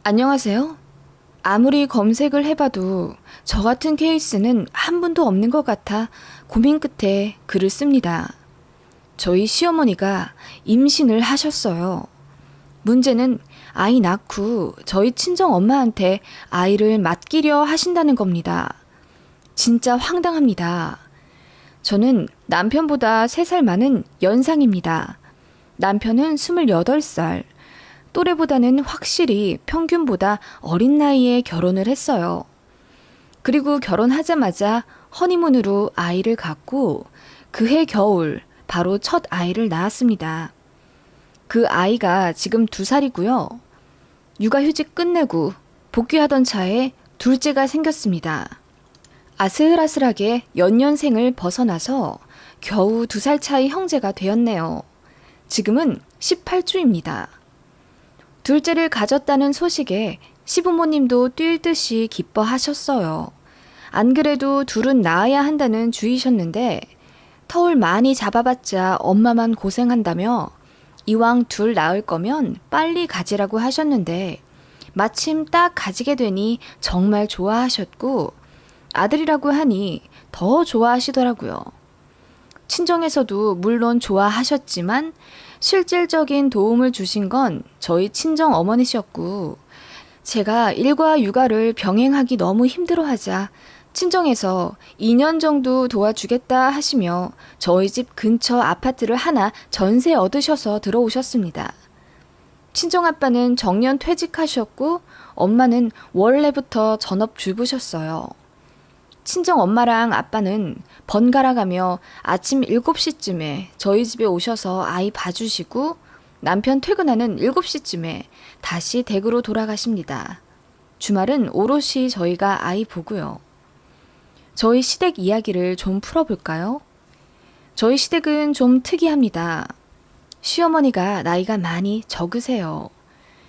안녕하세요. 아무리 검색을 해봐도 저 같은 케이스는 한 분도 없는 것 같아 고민 끝에 글을 씁니다. 저희 시어머니가 임신을 하셨어요. 문제는 아이 낳고 저희 친정 엄마한테 아이를 맡기려 하신다는 겁니다. 진짜 황당합니다. 저는 남편보다 3살 많은 연상입니다. 남편은 28살. 또래보다는 확실히 평균보다 어린 나이에 결혼을 했어요. 그리고 결혼하자마자 허니문으로 아이를 갖고 그해 겨울 바로 첫 아이를 낳았습니다. 그 아이가 지금 2살이고요. 육아휴직 끝내고 복귀하던 차에 둘째가 생겼습니다. 아슬아슬하게 연년생을 벗어나서 겨우 2살 차이 형제가 되었네요. 지금은 18주입니다. 둘째를 가졌다는 소식에 시부모님도 뛸 듯이 기뻐하셨어요. 안 그래도 둘은 낳아야 한다는 주의셨는데 터울 많이 잡아봤자 엄마만 고생한다며 이왕 둘 낳을 거면 빨리 가지라고 하셨는데 마침 딱 가지게 되니 정말 좋아하셨고 아들이라고 하니 더 좋아하시더라고요. 친정에서도 물론 좋아하셨지만 실질적인 도움을 주신 건 저희 친정 어머니셨고 제가 일과 육아를 병행하기 너무 힘들어하자 친정에서 2년 정도 도와주겠다 하시며 저희 집 근처 아파트를 하나 전세 얻으셔서 들어오셨습니다. 친정아빠는 정년 퇴직하셨고 엄마는 원래부터 전업주부셨어요. 친정 엄마랑 아빠는 번갈아 가며 아침 7시쯤에 저희 집에 오셔서 아이 봐주시고 남편 퇴근하는 7시쯤에 다시 댁으로 돌아가십니다. 주말은 오롯이 저희가 아이 보고요. 저희 시댁 이야기를 좀 풀어볼까요? 저희 시댁은 좀 특이합니다. 시어머니가 나이가 많이 적으세요.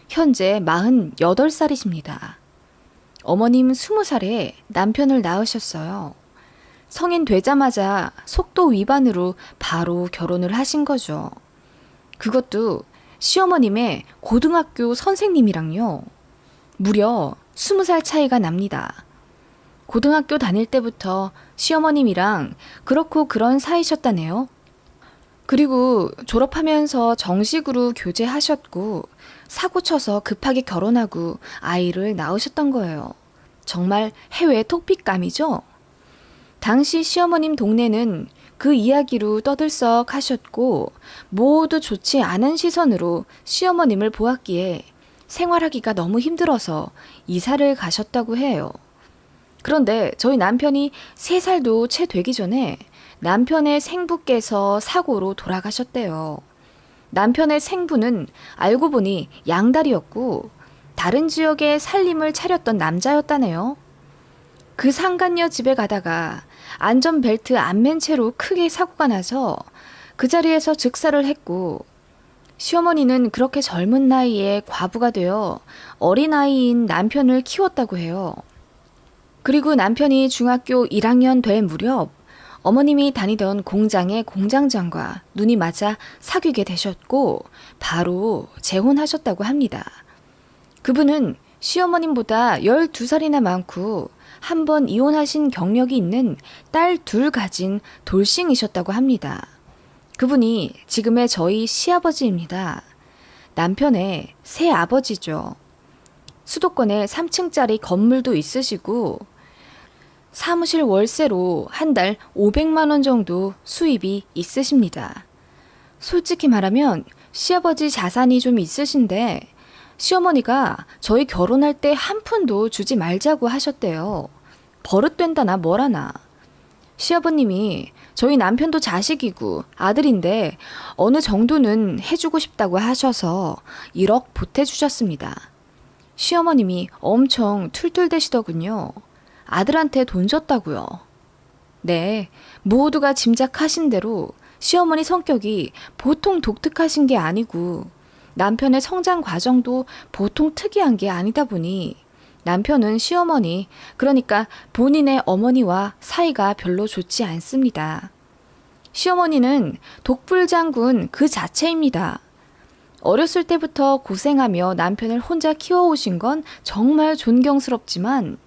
현재 48살이십니다. 어머님 20살에 남편을 낳으셨어요. 성인 되자마자 속도 위반으로 바로 결혼을 하신 거죠. 그것도 시어머님의 고등학교 선생님이랑요. 무려 20살 차이가 납니다. 고등학교 다닐 때부터 시어머님이랑 그렇고 그런 사이셨다네요. 그리고 졸업하면서 정식으로 교제하셨고 사고 쳐서 급하게 결혼하고 아이를 낳으셨던 거예요. 정말 해외 톡픽감이죠? 당시 시어머님 동네는 그 이야기로 떠들썩 하셨고 모두 좋지 않은 시선으로 시어머님을 보았기에 생활하기가 너무 힘들어서 이사를 가셨다고 해요. 그런데 저희 남편이 3살도 채 되기 전에 남편의 생부께서 사고로 돌아가셨대요. 남편의 생부는 알고 보니 양다리였고 다른 지역에 살림을 차렸던 남자였다네요. 그 상간녀 집에 가다가 안전벨트 안 맨 채로 크게 사고가 나서 그 자리에서 즉사를 했고 시어머니는 그렇게 젊은 나이에 과부가 되어 어린아이인 남편을 키웠다고 해요. 그리고 남편이 중학교 1학년 될 무렵 어머님이 다니던 공장의 공장장과 눈이 맞아 사귀게 되셨고 바로 재혼하셨다고 합니다. 그분은 시어머님보다 12살이나 많고 한 번 이혼하신 경력이 있는 딸 2 가진 돌싱이셨다고 합니다. 그분이 지금의 저희 시아버지입니다. 남편의 새아버지죠. 수도권에 3층짜리 건물도 있으시고 사무실 월세로 한 달 500만 원 정도 수입이 있으십니다. 솔직히 말하면 시아버지 자산이 좀 있으신데 시어머니가 저희 결혼할 때 한 푼도 주지 말자고 하셨대요. 버릇된다나 뭐라나. 시아버님이 저희 남편도 자식이고 아들인데 어느 정도는 해주고 싶다고 하셔서 1억 보태주셨습니다. 시어머님이 엄청 툴툴대시더군요. 아들한테 돈 줬다고요. 네, 모두가 짐작하신 대로 시어머니 성격이 보통 독특하신 게 아니고 남편의 성장 과정도 보통 특이한 게 아니다 보니 남편은 시어머니, 그러니까 본인의 어머니와 사이가 별로 좋지 않습니다. 시어머니는 독불장군 그 자체입니다. 어렸을 때부터 고생하며 남편을 혼자 키워오신 건 정말 존경스럽지만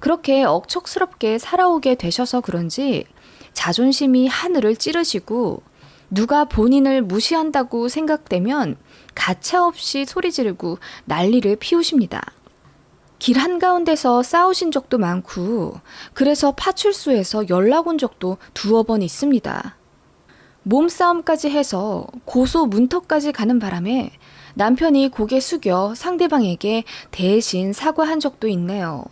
그렇게 억척스럽게 살아오게 되셔서 그런지 자존심이 하늘을 찌르시고 누가 본인을 무시한다고 생각되면 가차없이 소리 지르고 난리를 피우십니다. 길 한가운데서 싸우신 적도 많고 그래서 파출소에서 연락 온 적도 두어 번 있습니다. 몸싸움까지 해서 고소 문턱까지 가는 바람에 남편이 고개 숙여 상대방에게 대신 사과한 적도 있네요.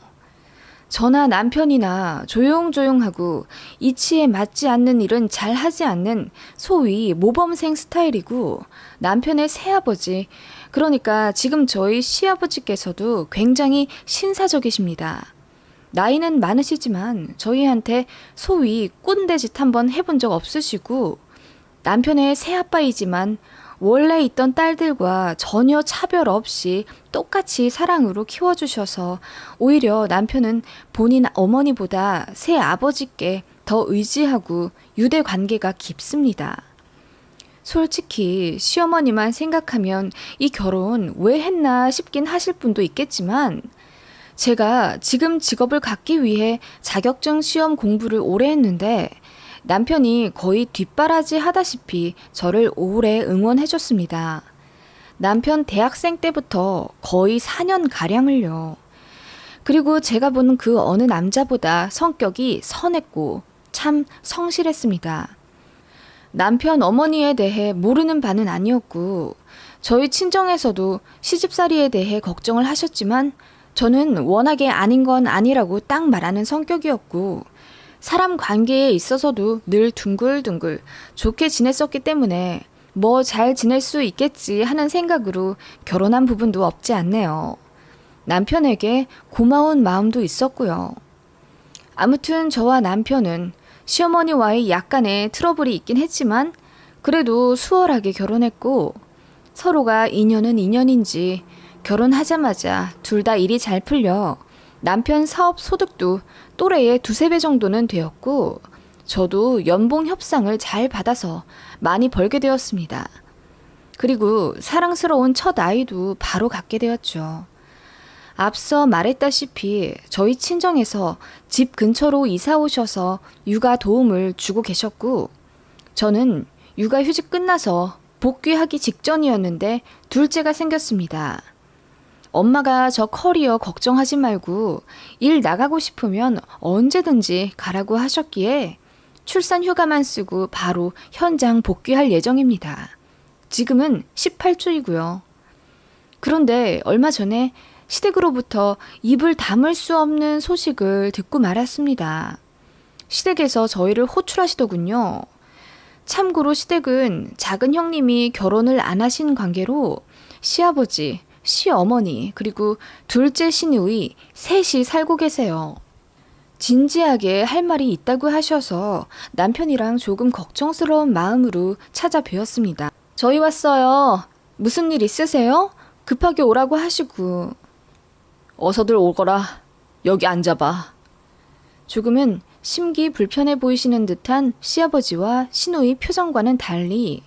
저나 남편이나 조용조용하고 이치에 맞지 않는 일은 잘 하지 않는 소위 모범생 스타일이고 남편의 새아버지, 그러니까 지금 저희 시아버지께서도 굉장히 신사적이십니다. 나이는 많으시지만 저희한테 소위 꼰대짓 한번 해본 적 없으시고 남편의 새아빠이지만 원래 있던 딸들과 전혀 차별 없이 똑같이 사랑으로 키워주셔서 오히려 남편은 본인 어머니보다 새아버지께 더 의지하고 유대 관계가 깊습니다. 솔직히 시어머니만 생각하면 이 결혼 왜 했나 싶긴 하실 분도 있겠지만 제가 지금 직업을 갖기 위해 자격증 시험 공부를 오래 했는데 남편이 거의 뒷바라지 하다시피 저를 오래 응원해줬습니다. 남편 대학생 때부터 거의 4년가량을요. 그리고 제가 보는 그 어느 남자보다 성격이 선했고 참 성실했습니다. 남편 어머니에 대해 모르는 바는 아니었고 저희 친정에서도 시집살이에 대해 걱정을 하셨지만 저는 워낙에 아닌 건 아니라고 딱 말하는 성격이었고 사람 관계에 있어서도 늘 둥글둥글 좋게 지냈었기 때문에 뭐 잘 지낼 수 있겠지 하는 생각으로 결혼한 부분도 없지 않네요. 남편에게 고마운 마음도 있었고요. 아무튼 저와 남편은 시어머니와의 약간의 트러블이 있긴 했지만 그래도 수월하게 결혼했고 서로가 인연은 인연인지 결혼하자마자 둘 다 일이 잘 풀려 남편 사업 소득도 또래의 2~3배 정도는 되었고 저도 연봉 협상을 잘 받아서 많이 벌게 되었습니다. 그리고 사랑스러운 첫 아이도 바로 갖게 되었죠. 앞서 말했다시피 저희 친정에서 집 근처로 이사 오셔서 육아 도움을 주고 계셨고 저는 육아휴직 끝나서 복귀하기 직전이었는데 둘째가 생겼습니다. 엄마가 저 커리어 걱정하지 말고 일 나가고 싶으면 언제든지 가라고 하셨기에 출산 휴가만 쓰고 바로 현장 복귀할 예정입니다. 지금은 18주이고요. 그런데 얼마 전에 시댁으로부터 입을 다물 수 없는 소식을 듣고 말았습니다. 시댁에서 저희를 호출하시더군요. 참고로 시댁은 작은 형님이 결혼을 안 하신 관계로 시아버지, 시어머니, 그리고 둘째 시누이 셋이 살고 계세요. 진지하게 할 말이 있다고 하셔서 남편이랑 조금 걱정스러운 마음으로 찾아뵈었습니다. 저희 왔어요. 무슨 일 있으세요? 급하게 오라고 하시고. 어서들 오거라. 여기 앉아봐. 조금은 심기 불편해 보이시는 듯한 시아버지와 시누이 표정과는 달리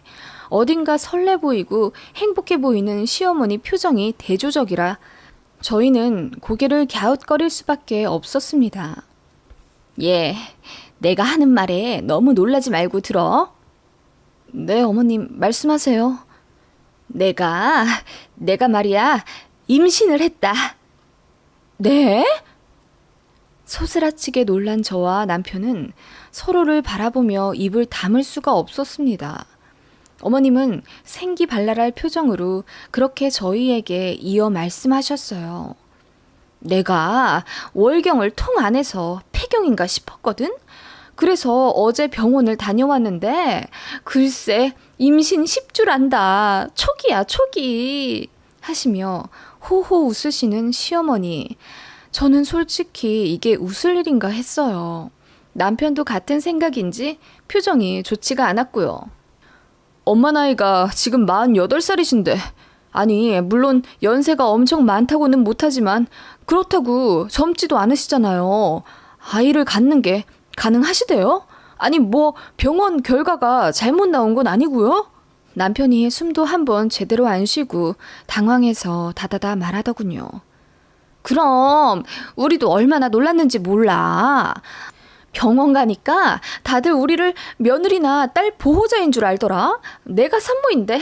어딘가 설레 보이고 행복해 보이는 시어머니 표정이 대조적이라 저희는 고개를 갸웃거릴 수밖에 없었습니다. 예, 내가 하는 말에 너무 놀라지 말고 들어. 네, 어머님, 말씀하세요. 내가 말이야, 임신을 했다. 네? 소스라치게 놀란 저와 남편은 서로를 바라보며 입을 다물 수가 없었습니다. 어머님은 생기발랄할 표정으로 그렇게 저희에게 이어 말씀하셨어요. 내가 월경을 통 안에서 폐경인가 싶었거든? 그래서 어제 병원을 다녀왔는데 글쎄 임신 10주란다. 초기야 초기 하시며 호호 웃으시는 시어머니. 저는 솔직히 이게 웃을 일인가 했어요. 남편도 같은 생각인지 표정이 좋지가 않았고요. 엄마 나이가 지금 48살이신데 아니 물론 연세가 엄청 많다고는 못하지만 그렇다고 젊지도 않으시잖아요. 아이를 갖는 게 가능하시대요? 아니 뭐 병원 결과가 잘못 나온 건 아니고요? 남편이 숨도 한번 제대로 안 쉬고 당황해서 다다다 말하더군요. 그럼 우리도 얼마나 놀랐는지 몰라. 병원 가니까 다들 우리를 며느리나 딸 보호자인 줄 알더라. 내가 산모인데.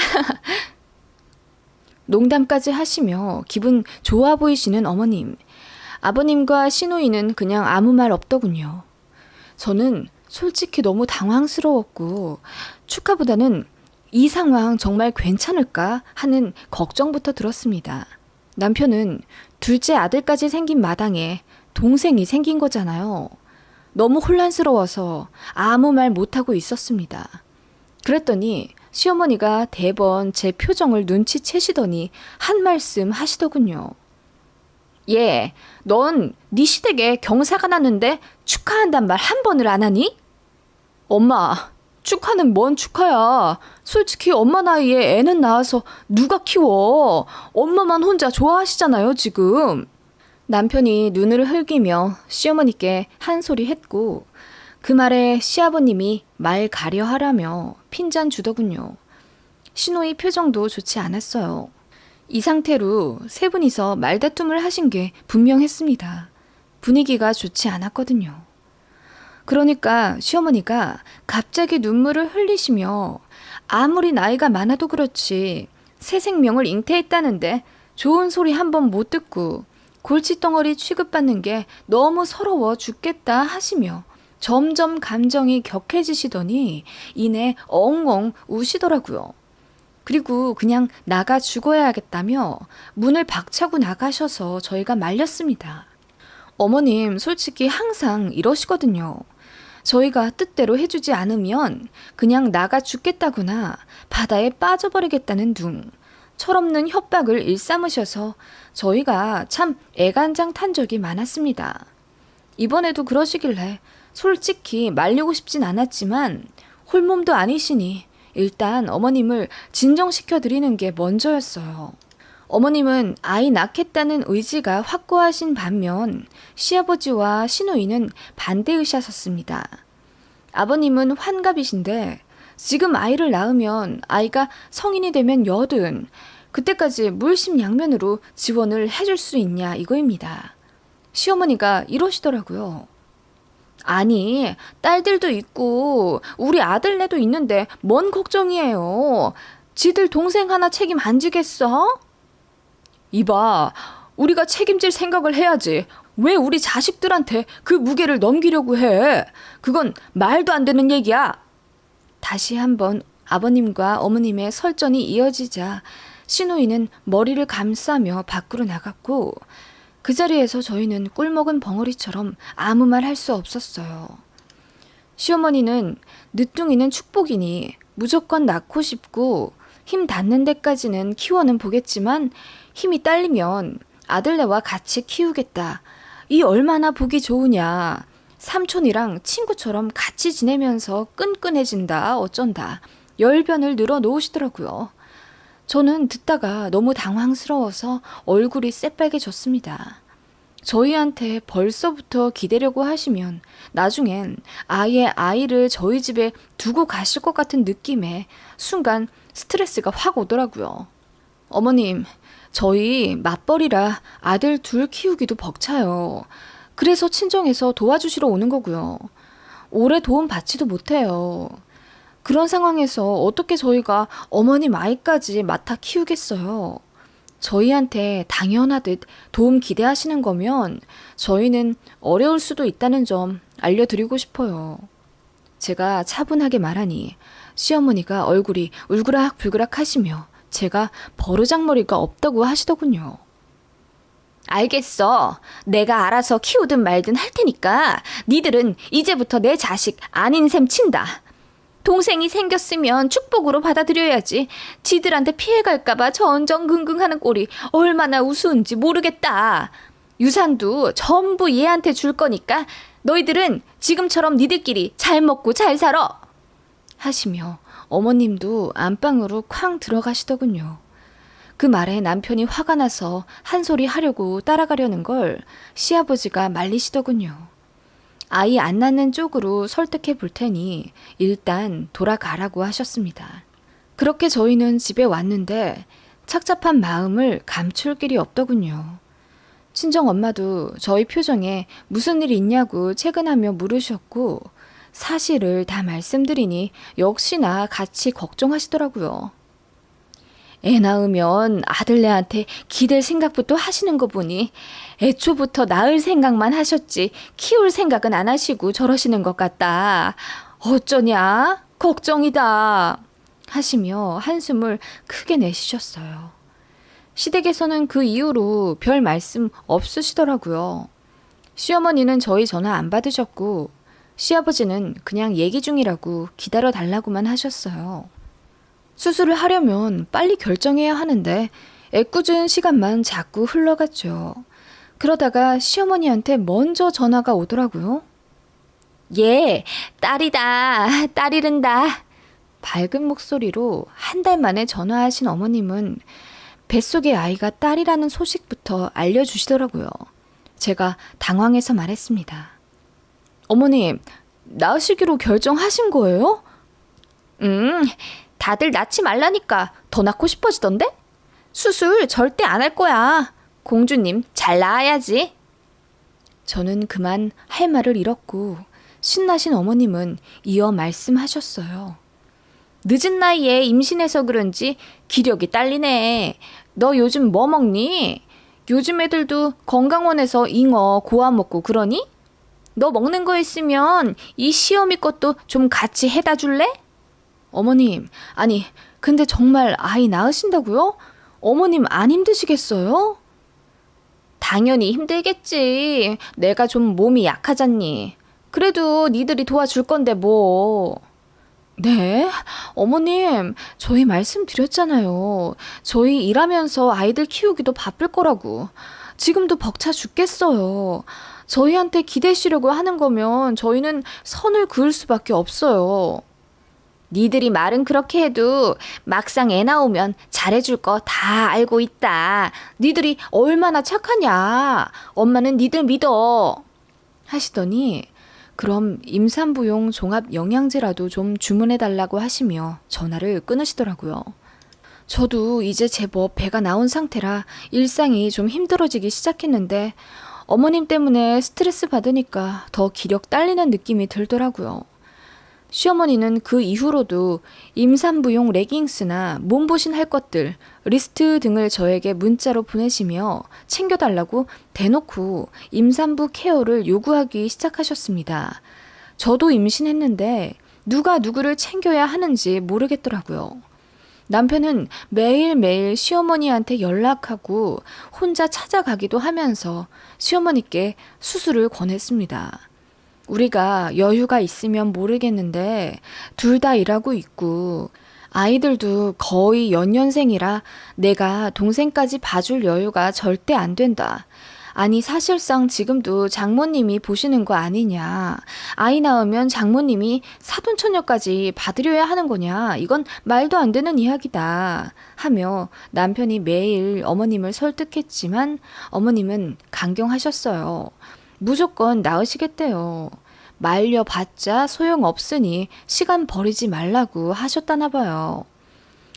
농담까지 하시며 기분 좋아 보이시는 어머님. 아버님과 시누이는 그냥 아무 말 없더군요. 저는 솔직히 너무 당황스러웠고 축하보다는 이 상황 정말 괜찮을까 하는 걱정부터 들었습니다. 남편은 둘째 아들까지 생긴 마당에 동생이 생긴 거잖아요. 너무 혼란스러워서 아무 말 못하고 있었습니다. 그랬더니 시어머니가 대번 제 표정을 눈치채시더니 한 말씀 하시더군요. 얘, 넌 네 시댁에 경사가 났는데 축하한단 말 한 번을 안 하니? 엄마, 축하는 뭔 축하야. 솔직히 엄마 나이에 애는 낳아서 누가 키워. 엄마만 혼자 좋아하시잖아요, 지금. 남편이 눈을 흘기며 시어머니께 한 소리 했고 그 말에 시아버님이 말 가려 하라며 핀잔 주더군요. 시누이 표정도 좋지 않았어요. 이 상태로 세 분이서 말다툼을 하신 게 분명했습니다. 분위기가 좋지 않았거든요. 그러니까 시어머니가 갑자기 눈물을 흘리시며 아무리 나이가 많아도 그렇지 새 생명을 잉태했다는데 좋은 소리 한 번 못 듣고 골칫덩어리 취급받는 게 너무 서러워 죽겠다 하시며 점점 감정이 격해지시더니 이내 엉엉 우시더라고요. 그리고 그냥 나가 죽어야겠다며 문을 박차고 나가셔서 저희가 말렸습니다. 어머님 솔직히 항상 이러시거든요. 저희가 뜻대로 해주지 않으면 그냥 나가 죽겠다거나 바다에 빠져버리겠다는 둥 철없는 협박을 일삼으셔서 저희가 참 애간장 탄 적이 많았습니다. 이번에도 그러시길래 솔직히 말리고 싶진 않았지만 홀몸도 아니시니 일단 어머님을 진정시켜 드리는 게 먼저였어요. 어머님은 아이 낳겠다는 의지가 확고하신 반면 시아버지와 시누이는 반대 의사셨습니다. 아버님은 환갑이신데 지금 아이를 낳으면 아이가 성인이 되면 80, 그때까지 물심양면으로 지원을 해줄 수 있냐 이거입니다. 시어머니가 이러시더라고요. 아니, 딸들도 있고 우리 아들네도 있는데 뭔 걱정이에요. 지들 동생 하나 책임 안 지겠어? 이봐, 우리가 책임질 생각을 해야지. 왜 우리 자식들한테 그 무게를 넘기려고 해? 그건 말도 안 되는 얘기야. 다시 한번 아버님과 어머님의 설전이 이어지자 시누이는 머리를 감싸며 밖으로 나갔고 그 자리에서 저희는 꿀먹은 벙어리처럼 아무 말 할 수 없었어요. 시어머니는 늦둥이는 축복이니 무조건 낳고 싶고 힘 닿는 데까지는 키워는 보겠지만 힘이 딸리면 아들네와 같이 키우겠다. 이 얼마나 보기 좋으냐. 삼촌이랑 친구처럼 같이 지내면서 끈끈해진다 어쩐다. 열변을 늘어놓으시더라고요. 저는 듣다가 너무 당황스러워서 얼굴이 새빨개졌습니다. 저희한테 벌써부터 기대려고 하시면 나중엔 아예 아이를 저희 집에 두고 가실 것 같은 느낌에 순간 스트레스가 확 오더라고요. 어머님, 저희 맞벌이라 아들 둘 키우기도 벅차요. 그래서 친정에서 도와주시러 오는 거고요. 오래 도움 받지도 못해요. 그런 상황에서 어떻게 저희가 어머님 아이까지 맡아 키우겠어요. 저희한테 당연하듯 도움 기대하시는 거면 저희는 어려울 수도 있다는 점 알려드리고 싶어요. 제가 차분하게 말하니 시어머니가 얼굴이 울그락불그락 하시며 제가 버르장머리가 없다고 하시더군요. 알겠어. 내가 알아서 키우든 말든 할 테니까 니들은 이제부터 내 자식 아닌 셈 친다. 동생이 생겼으면 축복으로 받아들여야지. 지들한테 피해갈까봐 전전긍긍하는 꼴이 얼마나 우스운지 모르겠다. 유산도 전부 얘한테 줄 거니까 너희들은 지금처럼 니들끼리 잘 먹고 잘 살아. 하시며 어머님도 안방으로 쾅 들어가시더군요. 그 말에 남편이 화가 나서 한 소리 하려고 따라가려는 걸 시아버지가 말리시더군요. 아이 안 낳는 쪽으로 설득해 볼 테니 일단 돌아가라고 하셨습니다. 그렇게 저희는 집에 왔는데 착잡한 마음을 감출 길이 없더군요. 친정 엄마도 저희 표정에 무슨 일 있냐고 채근하며 물으셨고 사실을 다 말씀드리니 역시나 같이 걱정하시더라고요. 애 낳으면 아들네한테 기댈 생각부터 하시는 거 보니 애초부터 낳을 생각만 하셨지 키울 생각은 안 하시고 저러시는 것 같다. 어쩌냐? 걱정이다. 하시며 한숨을 크게 내쉬셨어요. 시댁에서는 그 이후로 별 말씀 없으시더라고요. 시어머니는 저희 전화 안 받으셨고 시아버지는 그냥 얘기 중이라고 기다려 달라고만 하셨어요. 수술을 하려면 빨리 결정해야 하는데 애꿎은 시간만 자꾸 흘러갔죠. 그러다가 시어머니한테 먼저 전화가 오더라고요. 예, 딸이다. 딸 이른다. 밝은 목소리로 한 달 만에 전화하신 어머님은 뱃속의 아이가 딸이라는 소식부터 알려주시더라고요. 제가 당황해서 말했습니다. 어머님, 낳으시기로 결정하신 거예요? 다들 낳지 말라니까 더 낳고 싶어지던데? 수술 절대 안 할 거야. 공주님 잘 낳아야지. 저는 그만 할 말을 잃었고 신나신 어머님은 이어 말씀하셨어요. 늦은 나이에 임신해서 그런지 기력이 딸리네. 너 요즘 뭐 먹니? 요즘 애들도 건강원에서 잉어 고아 먹고 그러니? 너 먹는 거 있으면 이 시어미 것도 좀 같이 해다 줄래? 어머님, 아니 근데 정말 아이 낳으신다고요? 어머님 안 힘드시겠어요? 당연히 힘들겠지. 내가 좀 몸이 약하잖니. 그래도 니들이 도와줄 건데 뭐. 네? 어머님, 저희 말씀드렸잖아요. 저희 일하면서 아이들 키우기도 바쁠 거라고. 지금도 벅차 죽겠어요. 저희한테 기대시려고 하는 거면 저희는 선을 그을 수밖에 없어요. 니들이 말은 그렇게 해도 막상 애 나오면 잘해줄 거 다 알고 있다. 니들이 얼마나 착하냐. 엄마는 니들 믿어. 하시더니 그럼 임산부용 종합 영양제라도 좀 주문해달라고 하시며 전화를 끊으시더라고요. 저도 이제 제법 배가 나온 상태라 일상이 좀 힘들어지기 시작했는데 어머님 때문에 스트레스 받으니까 더 기력 딸리는 느낌이 들더라고요. 시어머니는 그 이후로도 임산부용 레깅스나 몸보신 할 것들, 리스트 등을 저에게 문자로 보내시며 챙겨달라고 대놓고 임산부 케어를 요구하기 시작하셨습니다. 저도 임신했는데 누가 누구를 챙겨야 하는지 모르겠더라고요. 남편은 매일매일 시어머니한테 연락하고 혼자 찾아가기도 하면서 시어머니께 수술을 권했습니다. 우리가 여유가 있으면 모르겠는데 둘 다 일하고 있고 아이들도 거의 연년생이라 내가 동생까지 봐줄 여유가 절대 안 된다. 아니 사실상 지금도 장모님이 보시는 거 아니냐. 아이 낳으면 장모님이 사돈처녀까지 받으려야 하는 거냐. 이건 말도 안 되는 이야기다. 하며 남편이 매일 어머님을 설득했지만 어머님은 강경하셨어요. 무조건 낳으시겠대요. 말려봤자 소용없으니 시간 버리지 말라고 하셨다나 봐요.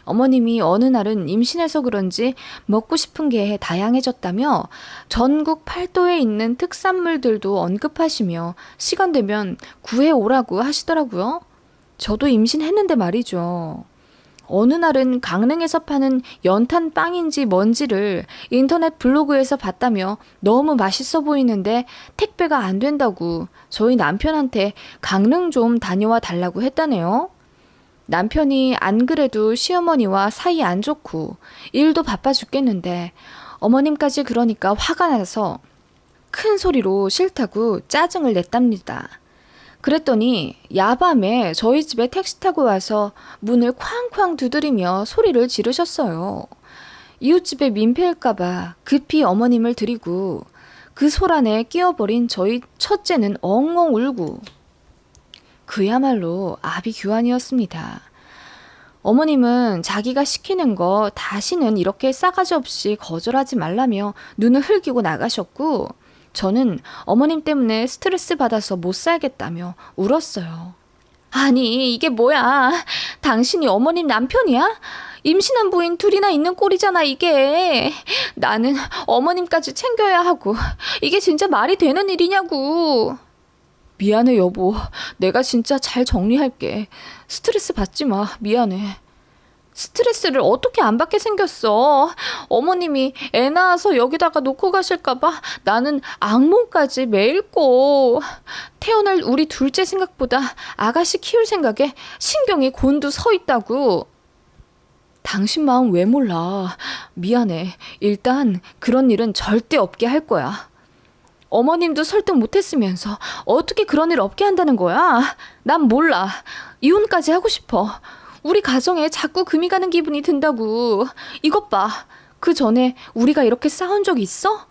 어머님이 어느 날은 임신해서 그런지 먹고 싶은 게 다양해졌다며 전국 팔도에 있는 특산물들도 언급하시며 시간 되면 구해오라고 하시더라고요. 저도 임신했는데 말이죠. 어느 날은 강릉에서 파는 연탄 빵인지 뭔지를 인터넷 블로그에서 봤다며 너무 맛있어 보이는데 택배가 안 된다고 저희 남편한테 강릉 좀 다녀와 달라고 했다네요. 남편이 안 그래도 시어머니와 사이 안 좋고 일도 바빠 죽겠는데 어머님까지 그러니까 화가 나서 큰 소리로 싫다고 짜증을 냈답니다. 그랬더니 야밤에 저희 집에 택시 타고 와서 문을 쾅쾅 두드리며 소리를 지르셨어요. 이웃집에 민폐일까봐 급히 어머님을 드리고 그 소란에 끼어버린 저희 첫째는 엉엉 울고 그야말로 아비규환이었습니다. 어머님은 자기가 시키는 거 다시는 이렇게 싸가지 없이 거절하지 말라며 눈을 흘기고 나가셨고 저는 어머님 때문에 스트레스 받아서 못 살겠다며 울었어요. 아니, 이게 뭐야? 당신이 어머님 남편이야? 임신한 부인 둘이나 있는 꼴이잖아, 이게. 나는 어머님까지 챙겨야 하고. 이게 진짜 말이 되는 일이냐고. 미안해, 여보. 내가 진짜 잘 정리할게. 스트레스 받지 마. 미안해. 스트레스를 어떻게 안 받게 생겼어? 어머님이 애 낳아서 여기다가 놓고 가실까봐 나는 악몽까지 매일 꿔. 태어날 우리 둘째 생각보다 아가씨 키울 생각에 신경이 곤두 서 있다고. 당신 마음 왜 몰라? 미안해. 일단 그런 일은 절대 없게 할 거야. 어머님도 설득 못했으면서 어떻게 그런 일 없게 한다는 거야? 난 몰라. 이혼까지 하고 싶어. 우리 가정에 자꾸 금이 가는 기분이 든다고. 이것 봐. 그 전에 우리가 이렇게 싸운 적 있어?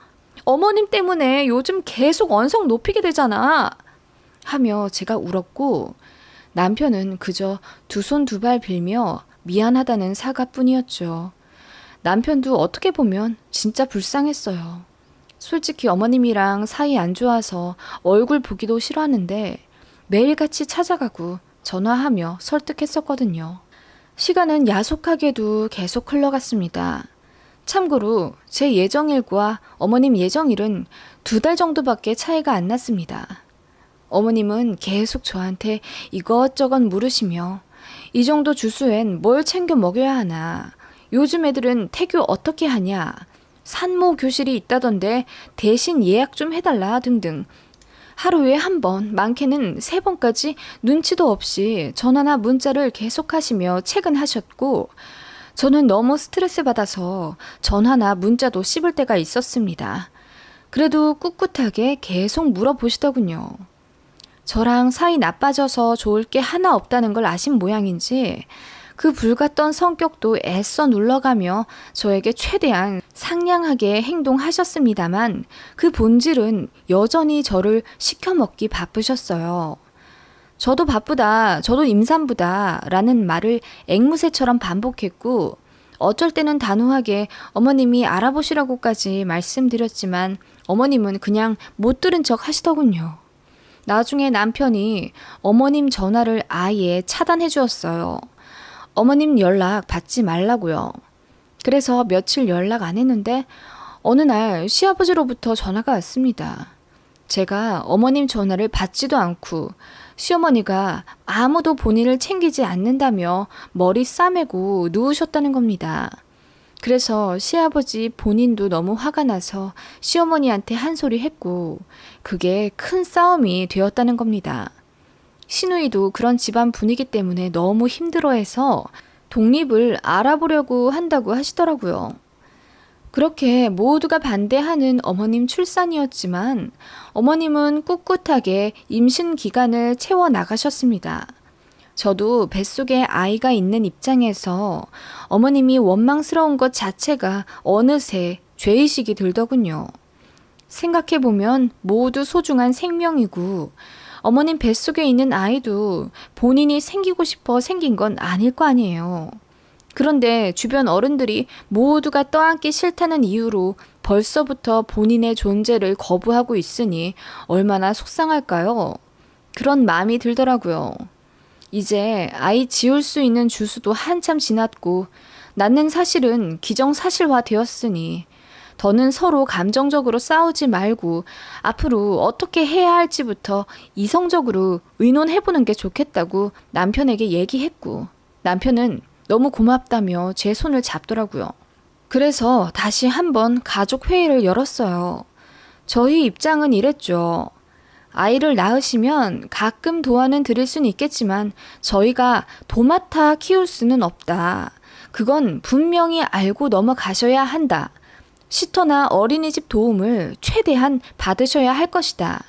어머님 때문에 요즘 계속 언성 높이게 되잖아. 하며 제가 울었고 남편은 그저 두 손 두 발 빌며 미안하다는 사과뿐이었죠. 남편도 어떻게 보면 진짜 불쌍했어요. 솔직히 어머님이랑 사이 안 좋아서 얼굴 보기도 싫어하는데 매일같이 찾아가고 전화하며 설득했었거든요. 시간은 야속하게도 계속 흘러갔습니다. 참고로 제 예정일과 어머님 예정일은 2달 정도밖에 차이가 안 났습니다. 어머님은 계속 저한테 이것저것 물으시며 이 정도 주수엔 뭘 챙겨 먹여야 하나, 요즘 애들은 태교 어떻게 하냐, 산모 교실이 있다던데 대신 예약 좀 해달라 등등 하루에 1번, 많게는 3번까지 눈치도 없이 전화나 문자를 계속하시며 퇴근하셨고 저는 너무 스트레스 받아서 전화나 문자도 씹을 때가 있었습니다. 그래도 꿋꿋하게 계속 물어보시더군요. 저랑 사이 나빠져서 좋을 게 하나 없다는 걸 아신 모양인지 그 불같던 성격도 애써 눌러가며 저에게 최대한 상냥하게 행동하셨습니다만 그 본질은 여전히 저를 시켜먹기 바쁘셨어요. 저도 바쁘다, 저도 임산부다 라는 말을 앵무새처럼 반복했고 어쩔 때는 단호하게 어머님이 알아보시라고까지 말씀드렸지만 어머님은 그냥 못 들은 척 하시더군요. 나중에 남편이 어머님 전화를 아예 차단해 주었어요. 어머님 연락 받지 말라고요. 그래서 며칠 연락 안 했는데 어느 날 시아버지로부터 전화가 왔습니다. 제가 어머님 전화를 받지도 않고 시어머니가 아무도 본인을 챙기지 않는다며 머리 싸매고 누우셨다는 겁니다. 그래서 시아버지 본인도 너무 화가 나서 시어머니한테 한 소리 했고 그게 큰 싸움이 되었다는 겁니다. 시누이도 그런 집안 분위기 때문에 너무 힘들어해서 독립을 알아보려고 한다고 하시더라고요. 그렇게 모두가 반대하는 어머님 출산이었지만 어머님은 꿋꿋하게 임신 기간을 채워 나가셨습니다. 저도 뱃속에 아이가 있는 입장에서 어머님이 원망스러운 것 자체가 어느새 죄의식이 들더군요. 생각해보면 모두 소중한 생명이고 어머님 뱃속에 있는 아이도 본인이 생기고 싶어 생긴 건 아닐 거 아니에요. 그런데 주변 어른들이 모두가 떠안기 싫다는 이유로 벌써부터 본인의 존재를 거부하고 있으니 얼마나 속상할까요? 그런 마음이 들더라고요. 이제 아이 지울 수 있는 주수도 한참 지났고 낳는 사실은 기정사실화 되었으니 더는 서로 감정적으로 싸우지 말고 앞으로 어떻게 해야 할지부터 이성적으로 의논해보는 게 좋겠다고 남편에게 얘기했고 남편은 너무 고맙다며 제 손을 잡더라고요. 그래서 다시 한번 가족 회의를 열었어요. 저희 입장은 이랬죠. 아이를 낳으시면 가끔 도와는 드릴 수는 있겠지만 저희가 도맡아 키울 수는 없다. 그건 분명히 알고 넘어가셔야 한다. 시터나 어린이집 도움을 최대한 받으셔야 할 것이다.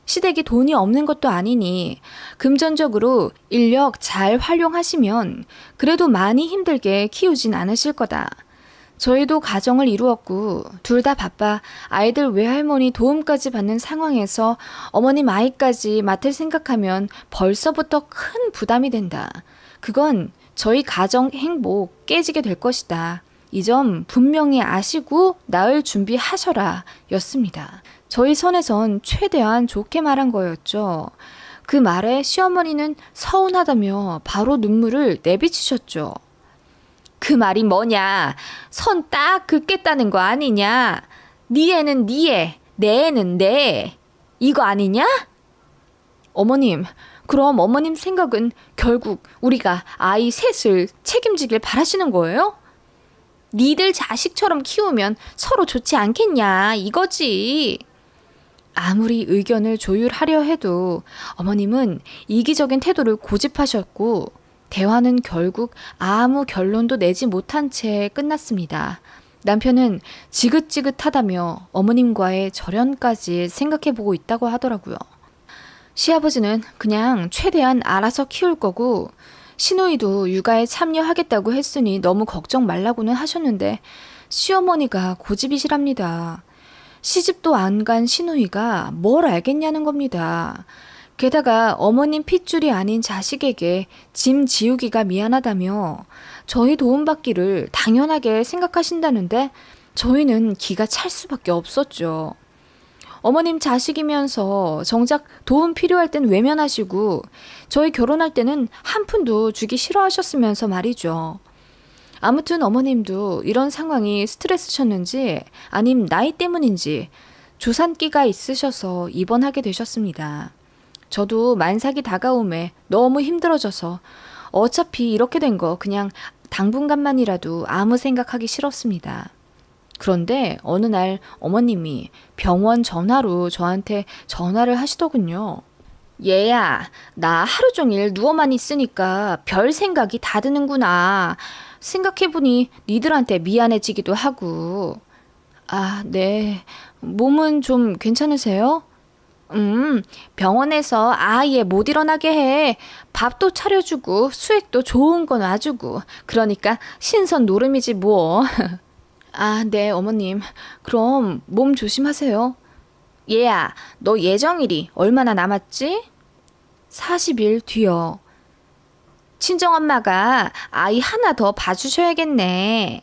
시댁이 돈이 없는 것도 아니니 금전적으로 인력 잘 활용하시면 그래도 많이 힘들게 키우진 않으실 거다. 저희도 가정을 이루었고 둘 다 바빠 아이들 외할머니 도움까지 받는 상황에서 어머님 아이까지 맡을 생각하면 벌써부터 큰 부담이 된다. 그건 저희 가정 행복 깨지게 될 것이다. 이 점 분명히 아시고 낳을 준비하셔라 였습니다. 저희 선에선 최대한 좋게 말한 거였죠. 그 말에 시어머니는 서운하다며 바로 눈물을 내비치셨죠. 그 말이 뭐냐? 선 딱 긋겠다는 거 아니냐? 네 애는 네 애, 내 애는 내 애. 이거 아니냐? 어머님, 그럼 어머님 생각은 결국 우리가 아이 셋을 책임지길 바라시는 거예요? 니들 자식처럼 키우면 서로 좋지 않겠냐 이거지. 아무리 의견을 조율하려 해도 어머님은 이기적인 태도를 고집하셨고 대화는 결국 아무 결론도 내지 못한 채 끝났습니다. 남편은 지긋지긋하다며 어머님과의 절연까지 생각해보고 있다고 하더라고요. 시아버지는 그냥 최대한 알아서 키울 거고 시누이도 육아에 참여하겠다고 했으니 너무 걱정 말라고는 하셨는데 시어머니가 고집이시랍니다. 시집도 안 간 시누이가 뭘 알겠냐는 겁니다. 게다가 어머님 핏줄이 아닌 자식에게 짐 지우기가 미안하다며 저희 도움받기를 당연하게 생각하신다는데 저희는 기가 찰 수밖에 없었죠. 어머님 자식이면서 정작 도움 필요할 땐 외면하시고 저희 결혼할 때는 한 푼도 주기 싫어하셨으면서 말이죠. 아무튼 어머님도 이런 상황이 스트레스셨는지 아님 나이 때문인지 조산기가 있으셔서 입원하게 되셨습니다. 저도 만삭이 다가오매 너무 힘들어져서 어차피 이렇게 된 거 그냥 당분간만이라도 아무 생각하기 싫었습니다. 그런데 어느 날 어머님이 병원 전화로 저한테 전화를 하시더군요. 얘야, 나 하루 종일 누워만 있으니까 별 생각이 다 드는구나. 생각해보니 니들한테 미안해지기도 하고. 아, 네. 몸은 좀 괜찮으세요? 병원에서 아예 못 일어나게 해. 밥도 차려주고 수액도 좋은 거 놔주고. 그러니까 신선 노름이지 뭐. 아, 네, 어머님. 그럼 몸 조심하세요. 얘야, 너 예정일이 얼마나 남았지? 40일 뒤요. 친정엄마가 아이 하나 더 봐주셔야겠네.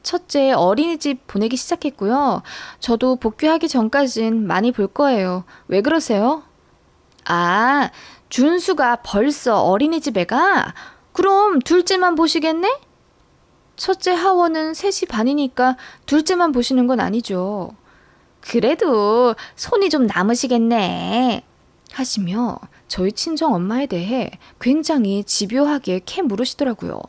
첫째 어린이집 보내기 시작했고요. 저도 복귀하기 전까진 많이 볼 거예요. 왜 그러세요? 아, 준수가 벌써 어린이집에 가? 그럼 둘째만 보시겠네? 첫째 하원은 3시 반이니까 둘째만 보시는 건 아니죠. 그래도 손이 좀 남으시겠네. 하시며 저희 친정 엄마에 대해 굉장히 집요하게 캐 물으시더라고요.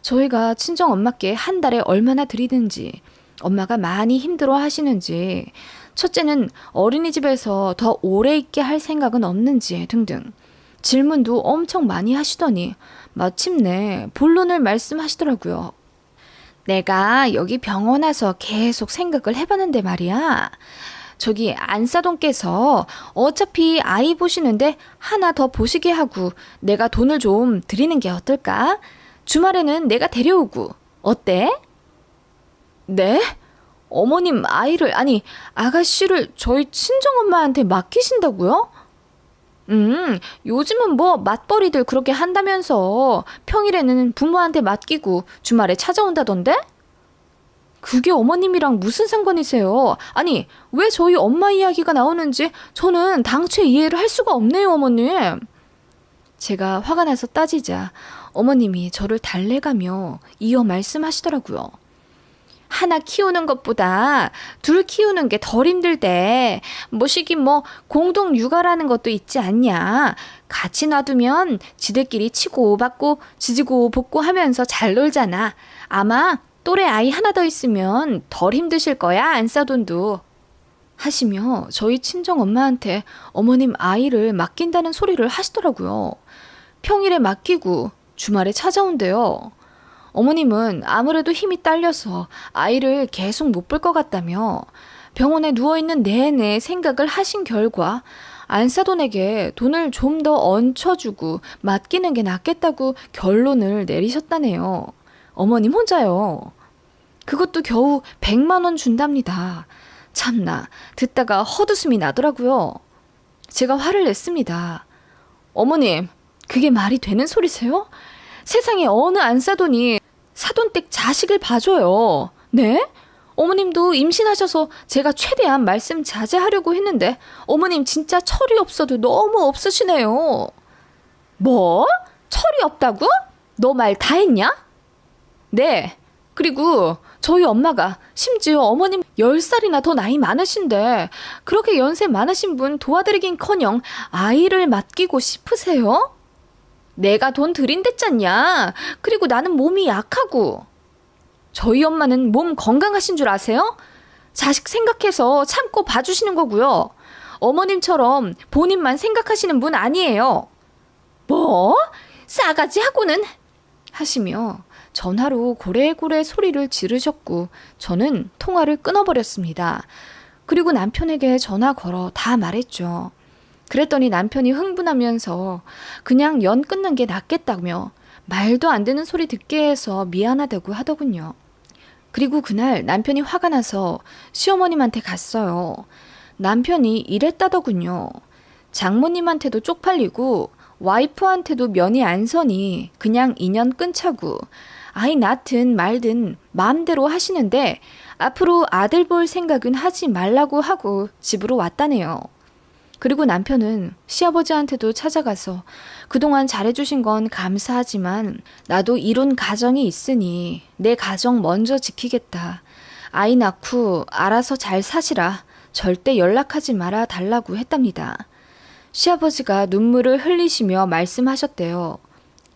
저희가 친정 엄마께 한 달에 얼마나 드리는지, 엄마가 많이 힘들어 하시는지, 첫째는 어린이집에서 더 오래 있게 할 생각은 없는지 등등 질문도 엄청 많이 하시더니 마침내 본론을 말씀하시더라고요. 내가 여기 병원 와서 계속 생각을 해봤는데 말이야. 저기 안사돈께서 어차피 아이 보시는데 하나 더 보시게 하고 내가 돈을 좀 드리는 게 어떨까? 주말에는 내가 데려오고 어때? 네? 어머님 아이를 아니 아가씨를 저희 친정엄마한테 맡기신다고요? 요즘은 뭐 맞벌이들 그렇게 한다면서 평일에는 부모한테 맡기고 주말에 찾아온다던데? 그게 어머님이랑 무슨 상관이세요? 아니, 왜 저희 엄마 이야기가 나오는지 저는 당최 이해를 할 수가 없네요, 어머님. 제가 화가 나서 따지자 어머님이 저를 달래가며 이어 말씀하시더라고요. 하나 키우는 것보다 둘 키우는 게 덜 힘들대. 뭐시긴 뭐 공동 육아라는 것도 있지 않냐. 같이 놔두면 지들끼리 치고 받고 지지고 볶고 하면서 잘 놀잖아. 아마 또래 아이 하나 더 있으면 덜 힘드실 거야, 안사돈도. 하시며 저희 친정 엄마한테 어머님 아이를 맡긴다는 소리를 하시더라고요. 평일에 맡기고 주말에 찾아온대요. 어머님은 아무래도 힘이 딸려서 아이를 계속 못 볼 것 같다며 병원에 누워있는 내내 생각을 하신 결과 안사돈에게 돈을 좀 더 얹혀주고 맡기는 게 낫겠다고 결론을 내리셨다네요. 어머님 혼자요. 그것도 겨우 100만 원 준답니다. 참나 듣다가 헛웃음이 나더라고요. 제가 화를 냈습니다. 어머님, 그게 말이 되는 소리세요? 세상에 어느 안사돈이 사돈댁 자식을 봐줘요. 네? 어머님도 임신하셔서 제가 최대한 말씀 자제하려고 했는데 어머님 진짜 철이 없어도 너무 없으시네요. 뭐? 철이 없다고? 너 말 다 했냐? 네. 그리고 저희 엄마가 심지어 어머님 10살이나 더 나이 많으신데 그렇게 연세 많으신 분 도와드리긴커녕 아이를 맡기고 싶으세요? 내가 돈 들인댔잖냐. 그리고 나는 몸이 약하고. 저희 엄마는 몸 건강하신 줄 아세요? 자식 생각해서 참고 봐주시는 거고요. 어머님처럼 본인만 생각하시는 분 아니에요. 뭐? 싸가지 하고는 하시며 전화로 고래고래 소리를 지르셨고 저는 통화를 끊어버렸습니다. 그리고 남편에게 전화 걸어 다 말했죠. 그랬더니 남편이 흥분하면서 그냥 연 끊는 게 낫겠다며 말도 안 되는 소리 듣게 해서 미안하다고 하더군요. 그리고 그날 남편이 화가 나서 시어머님한테 갔어요. 남편이 이랬다더군요. 장모님한테도 쪽팔리고 와이프한테도 면이 안 서니 그냥 인연 끊자고 아이 낳든 말든 마음대로 하시는데 앞으로 아들 볼 생각은 하지 말라고 하고 집으로 왔다네요. 그리고 남편은 시아버지한테도 찾아가서 그동안 잘해주신 건 감사하지만 나도 이룬 가정이 있으니 내 가정 먼저 지키겠다. 아이 낳고 알아서 잘 사시라. 절대 연락하지 말아 달라고 했답니다. 시아버지가 눈물을 흘리시며 말씀하셨대요.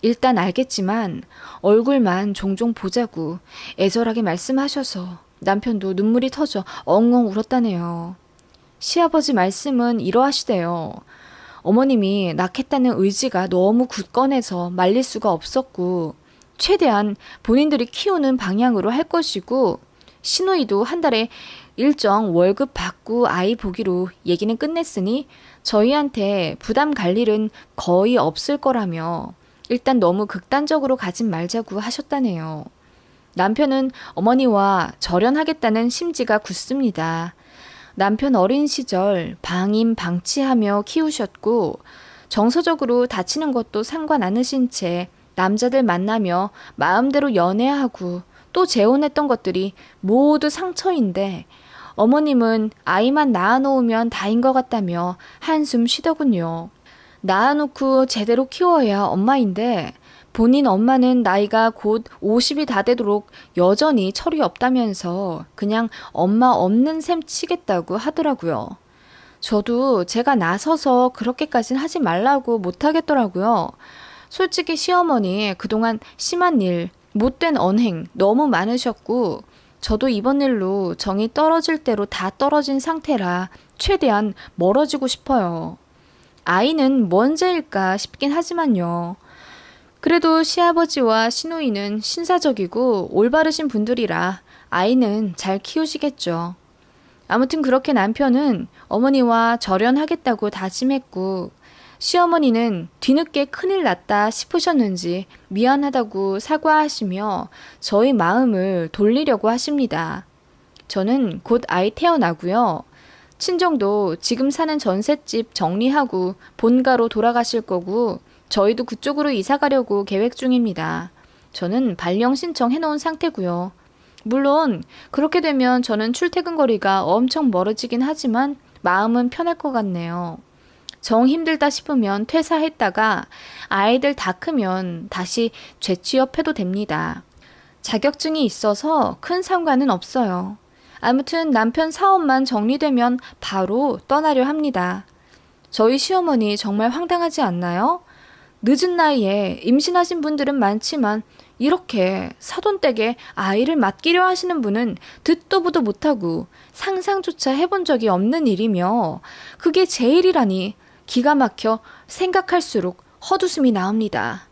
일단 알겠지만 얼굴만 종종 보자고 애절하게 말씀하셔서 남편도 눈물이 터져 엉엉 울었다네요. 시아버지 말씀은 이러하시대요. 어머님이 낳겠다는 의지가 너무 굳건해서 말릴 수가 없었고 최대한 본인들이 키우는 방향으로 할 것이고 시누이도 한 달에 일정 월급 받고 아이 보기로 얘기는 끝냈으니 저희한테 부담 갈 일은 거의 없을 거라며 일단 너무 극단적으로 가진 말자고 하셨다네요. 남편은 어머니와 절연하겠다는 심지가 굳습니다. 남편 어린 시절 방임 방치하며 키우셨고 정서적으로 다치는 것도 상관 않으신 채 남자들 만나며 마음대로 연애하고 또 재혼했던 것들이 모두 상처인데 어머님은 아이만 낳아놓으면 다인 것 같다며 한숨 쉬더군요. 낳아놓고 제대로 키워야 엄마인데 본인 엄마는 나이가 곧 50이 다 되도록 여전히 철이 없다면서 그냥 엄마 없는 셈 치겠다고 하더라고요. 저도 제가 나서서 그렇게까진 하지 말라고 못하겠더라고요. 솔직히 시어머니 그동안 심한 일, 못된 언행 너무 많으셨고 저도 이번 일로 정이 떨어질 대로 다 떨어진 상태라 최대한 멀어지고 싶어요. 아이는 뭔 죄일까 싶긴 하지만요. 그래도 시아버지와 시누이는 신사적이고 올바르신 분들이라 아이는 잘 키우시겠죠. 아무튼 그렇게 남편은 어머니와 절연하겠다고 다짐했고 시어머니는 뒤늦게 큰일 났다 싶으셨는지 미안하다고 사과하시며 저희 마음을 돌리려고 하십니다. 저는 곧 아이 태어나고요. 친정도 지금 사는 전셋집 정리하고 본가로 돌아가실 거고 저희도 그쪽으로 이사 가려고 계획 중입니다. 저는 발령 신청해놓은 상태고요. 물론 그렇게 되면 저는 출퇴근 거리가 엄청 멀어지긴 하지만 마음은 편할 것 같네요. 정 힘들다 싶으면 퇴사했다가 아이들 다 크면 다시 재취업해도 됩니다. 자격증이 있어서 큰 상관은 없어요. 아무튼 남편 사업만 정리되면 바로 떠나려 합니다. 저희 시어머니 정말 황당하지 않나요? 늦은 나이에 임신하신 분들은 많지만 이렇게 사돈댁에 아이를 맡기려 하시는 분은 듣도 보도 못하고 상상조차 해본 적이 없는 일이며 그게 제 일이라니 기가 막혀 생각할수록 헛웃음이 나옵니다.